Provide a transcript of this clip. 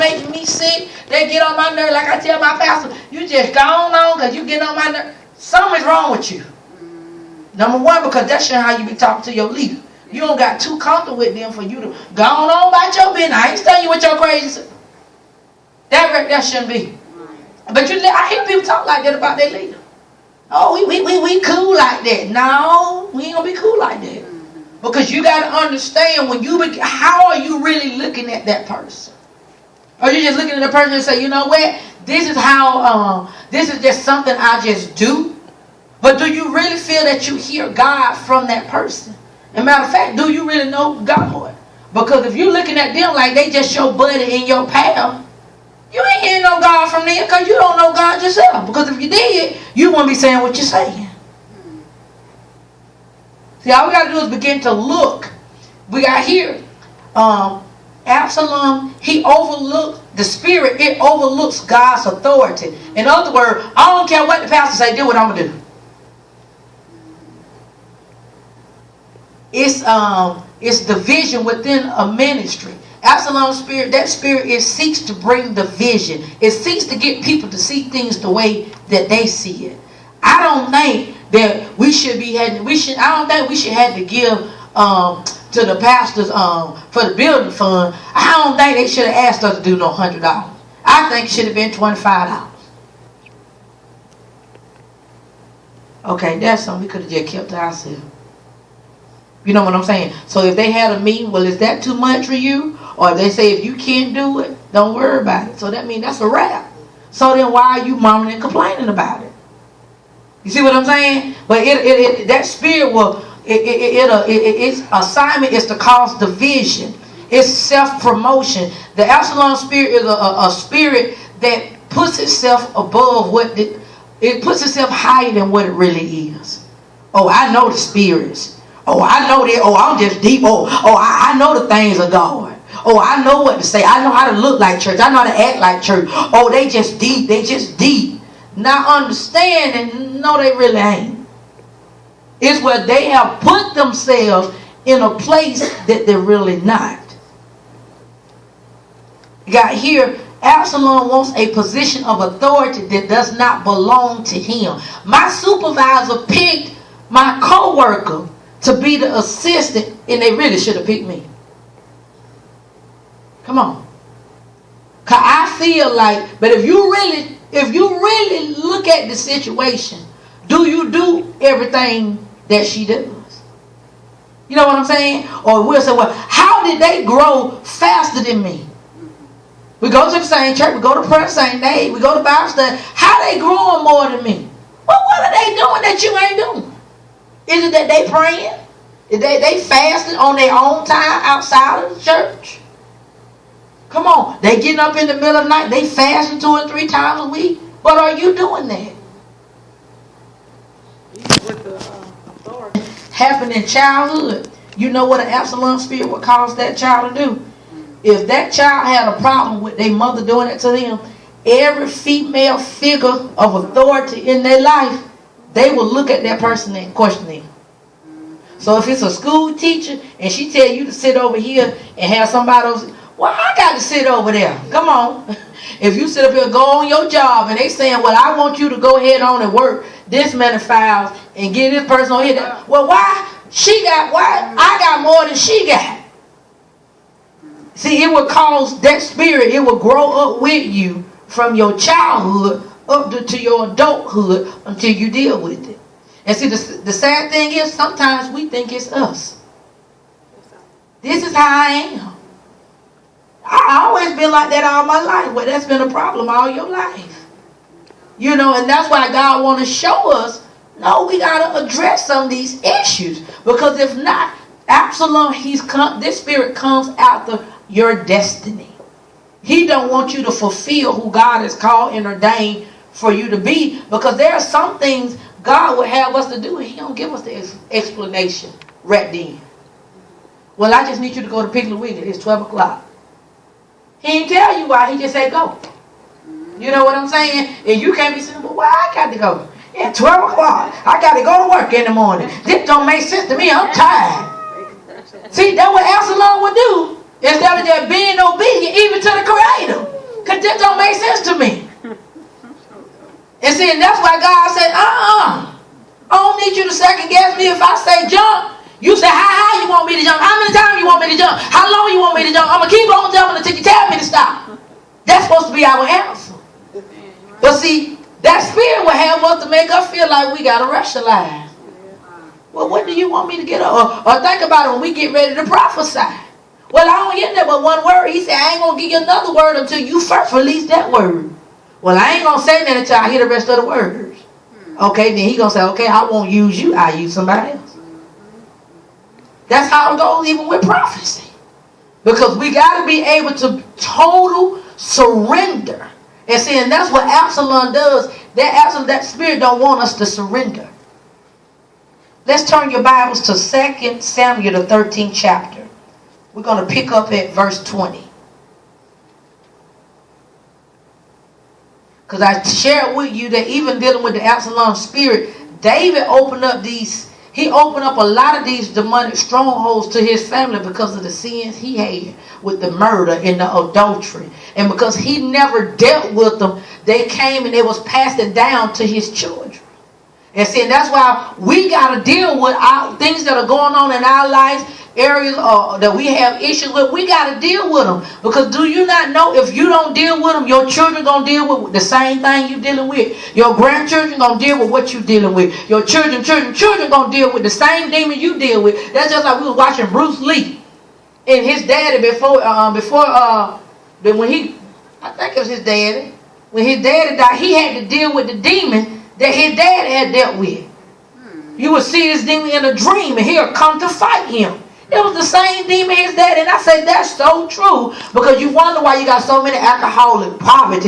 make me sick. They get on my nerves. Like I tell my pastor, you just go on because you get on my nerves. Something's wrong with you. Number one, because that's how you be talking to your leader. You don't got too comfortable with them for you to go on about your business. I ain't studying you with your crazy. That shouldn't be. But I hear people talk like that about their leader. Oh, we cool like that. No, we ain't gonna be cool like that. Because you got to understand how are you really looking at that person? Are you just looking at the person and say, you know what? This is how. This is just something I just do. But do you really feel that you hear God from that person? As a matter of fact, do you really know God? Because if you're looking at them like they just your buddy in your path, you ain't hearing no God from them because you don't know God yourself. Because if you did, you wouldn't be saying what you're saying. See, all we got to do is begin to look. We got here, Absalom, he overlooked the spirit. It overlooks God's authority. In other words, I don't care what the pastor say, do what I'm going to do. It's division within a ministry. Absalom's spirit, that spirit, it seeks to bring division. It seeks to get people to see things the way that they see it. I don't think that we should be I don't think we should have to give to the pastors for the building fund. I don't think they should have asked us to do no $100. I think it should have been $25. Okay, that's something we could have just kept to ourselves. You know what I'm saying? So if they had a meeting, well, is that too much for you? Or if they say if you can't do it, don't worry about it. So that means that's a wrap. So then why are you moaning and complaining about it? You see what I'm saying? But that spirit will, its assignment is to cause division. It's self-promotion. The Absalom spirit is a spirit that puts itself above it puts itself higher than what it really is. Oh, I know the spirits. Oh, I know that. Oh, I'm just deep. I know the things of God. Oh, I know what to say. I know how to look like church. I know how to act like church. Oh, they just deep. They just deep. Not understanding, no, they really ain't. It's where they have put themselves in a place that they're really not. Got here, Absalom wants a position of authority that does not belong to him. My supervisor picked my co-worker to be the assistant, and they really should have picked me. Come on. Cause I feel like, but if you really look at the situation, do you do everything that she does? You know what I'm saying? Or we'll say, well, how did they grow faster than me? We go to the same church, we go to prayer the same day, we go to Bible study. How they growing more than me? Well, what are they doing that you ain't doing? Is it that they praying? Is they fasting on their own time outside of the church? Come on. They getting up in the middle of the night. They fasting 2 or 3 times a week. But are you doing that? With the authority happened in childhood. You know what an Absalom spirit would cause that child to do? If that child had a problem with their mother doing it to them, every female figure of authority in their life, they will look at that person and question them. So if it's a school teacher and she tell you to sit over here and have somebody else, well, I got to sit over there. Come on. If you sit up here and go on your job and they saying, well, I want you to go ahead on and work this many files and get this person on here. Well, why? Why? I got more than she got. See, it will cause that spirit, it will grow up with you from your childhood up to your adulthood until you deal with it. And see, the sad thing is, sometimes we think it's us. This is how I am. I always been like that all my life. Well, that's been a problem all your life. You know, and that's why God want to show us, no, we got to address some of these issues. Because if not, Absalom, this spirit comes after your destiny. He don't want you to fulfill who God has called and ordained for you to be. Because there are some things God would have us to do, and He don't give us the explanation right then. Well, I just need you to go to Piggly Wiggly. It's 12 o'clock. He ain't tell you why. He just said go. You know what I'm saying? And you can't be saying, well, why I got to go? It's 12 o'clock. I got to go to work in the morning. This don't make sense to me. I'm tired. See, that's what Absalom would do. Instead of just being obedient even to the Creator. see, and that's why God said, I don't need you to second guess me if I say jump. You say, how high you want me to jump? How many times you want me to jump? How long you want me to jump? I'm going to keep on jumping until you tell me to stop. That's supposed to be our answer. But see, that spirit will have us to make us feel like we got to rationalize. Well, what do you want me to get up? Or think about it when we get ready to prophesy. Well, I don't get that but one word. He said, I ain't going to give you another word until you first release that word. Well, I ain't going to say that until I hear the rest of the words. Okay, then he going to say, okay, I won't use you. I'll use somebody else. That's how it goes even with prophecy. Because we got to be able to total surrender. And see, and that's what Absalom does. That spirit don't want us to surrender. Let's turn your Bibles to 2 Samuel, the 13th chapter. We're going to pick up at verse 20. Because I shared with you that even dealing with the Absalom spirit, David opened up a lot of these demonic strongholds to his family because of the sins he had with the murder and the adultery. And because he never dealt with them, they came and they was passed it down to his children. And see, that's why we got to deal with things that are going on in our lives, areas that we have issues with. We got to deal with them. Because do you not know if you don't deal with them, your children going to deal with the same thing you're dealing with. Your grandchildren going to deal with what you're dealing with. Your children going to deal with the same demon you deal with. That's just like we was watching Bruce Lee and his daddy when he, I think it was his daddy. When his daddy died, he had to deal with the demon that his dad had dealt with. You would see this demon in a dream and he'll come to fight him. It was the same demon his dad. And I say that's so true because you wonder why you got so many alcoholic poverty.